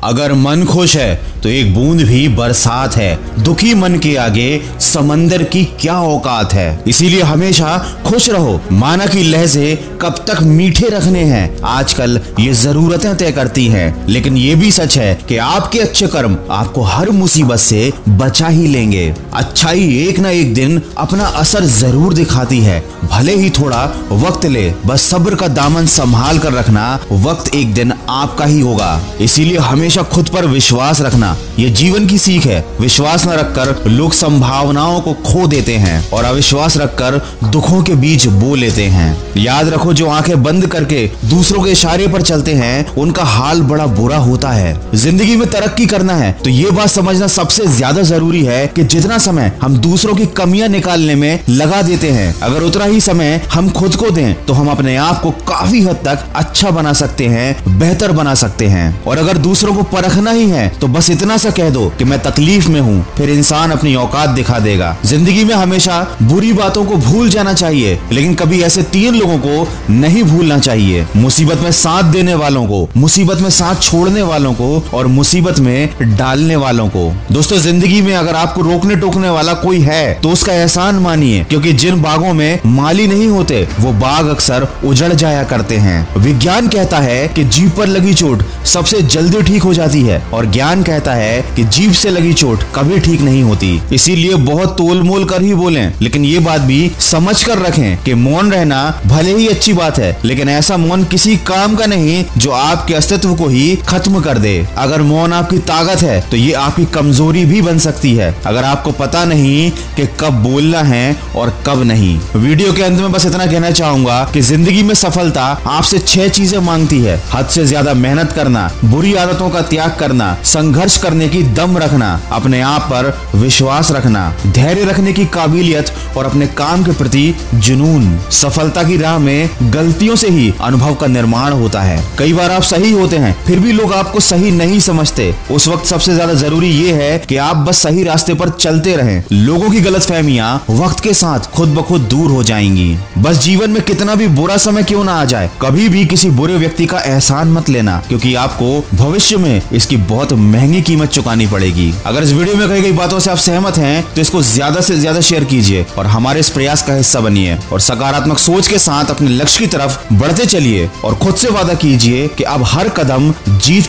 अगर मन खुश है तो एक बूंद भी बरसात है। दुखी मन के आगे समंदर की क्या औकात है। इसीलिए हमेशा खुश रहो। माना कि लहजे कब तक मीठे रखने हैं, आजकल ये जरूरतें तय करती हैं। लेकिन ये भी सच है कि आपके अच्छे कर्म आपको हर मुसीबत से बचा ही लेंगे। अच्छाई एक ना एक दिन अपना असर जरूर दिखाती है, भले ही थोड़ा वक्त ले। बस सब्र का दामन संभाल कर रखना, वक्त एक दिन आपका ही होगा। इसीलिए हमेशा खुद पर विश्वास रखना, ये जीवन की सीख है। विश्वास न रखकर लोग संभावनाओं को खो देते हैं और अविश्वास रखकर दुखों के बीच बो लेते हैं। याद रखो, जो आंखें बंद करके दूसरों के इशारे पर चलते हैं उनका हाल बड़ा बुरा होता है। जिंदगी में तरक्की करना है तो ये बात समझना सबसे ज्यादा जरूरी है कि जितना समय हम दूसरों की कमियां निकालने में लगा देते हैं, अगर उतना ही समय हम खुद को दें तो हम अपने आप को काफी हद तक अच्छा बना सकते हैं, बेहतर बना सकते हैं। और अगर दूसरों को परखना ही है तो बस इतना सा कह दो कि मैं तकलीफ में हूँ, फिर इंसान अपनी औकात दिखा देगा। जिंदगी में हमेशा बुरी बातों को भूल जाना चाहिए, लेकिन कभी ऐसे 3 लोगों को नहीं भूलना चाहिए। मुसीबत में साथ देने वालों को, मुसीबत में साथ छोड़ने वालों को और मुसीबत में डालने वालों को। दोस्तों, जिंदगी में अगर आपको रोकने टोकने वाला कोई है तो उसका एहसान मानिए, क्योंकि जिन बागों में माली नहीं होते वो बाग अक्सर उजड़ जाया करते हैं। विज्ञान कहता है कि जीभ पर लगी चोट सबसे जल्दी ठीक हो जाती है और ज्ञान कहता है कि जीभ से लगी चोट कभी ठीक नहीं होती। इसीलिए बहुत तोल मोल कर ही बोलें, लेकिन ये बात भी समझ कर रखें कि मौन रहना भले ही अच्छी बात है, लेकिन ऐसा मौन किसी काम का नहीं जो आपके अस्तित्व को ही खत्म कर दे। अगर मौन आपकी ताकत है तो ये आपकी कमजोरी भी बन सकती है, अगर आपको पता नहीं कि कब बोलना है और कब नहीं। वीडियो के अंत में बस इतना कहना चाहूंगा कि जिंदगी में सफलता आपसे 6 चीजें मांगती है। हद से ज्यादा मेहनत करना, बुरी आदतों का त्याग करना, संघर्ष करने की दम रखना, अपने आप पर विश्वास रखना, धैर्य रखने की काबिलियत और अपने काम के प्रति जुनून। सफलता की राह में गलतियों से ही अनुभव का निर्माण होता है। कई बार आप सही होते हैं फिर भी लोग आपको सही नहीं समझते। उस वक्त सबसे ज्यादा जरूरी ये है कि आप बस सही रास्ते पर चलते रहें। लोगों की गलतफहमियां वक्त के साथ खुद ब खुद दूर हो जाएंगी। बस जीवन में कितना भी बुरा समय क्यों ना आ जाए, कभी भी किसी बुरे व्यक्ति का एहसान मत लेना, क्योंकि आपको भविष्य में इसकी बहुत महंगी कीमत चुकानी पड़ेगी। अगर इस वीडियो में कही गई बातों से आप सहमत हैं तो इसको ज्यादा से ज्यादा शेयर कीजिए और हमारे इस प्रयास का हिस्सा बनिए और सकारात्मक सोच के साथ अपने लक्ष्य की तरफ बढ़ते चलिए और खुद से वादा कीजिए कि अब हर कदम जीत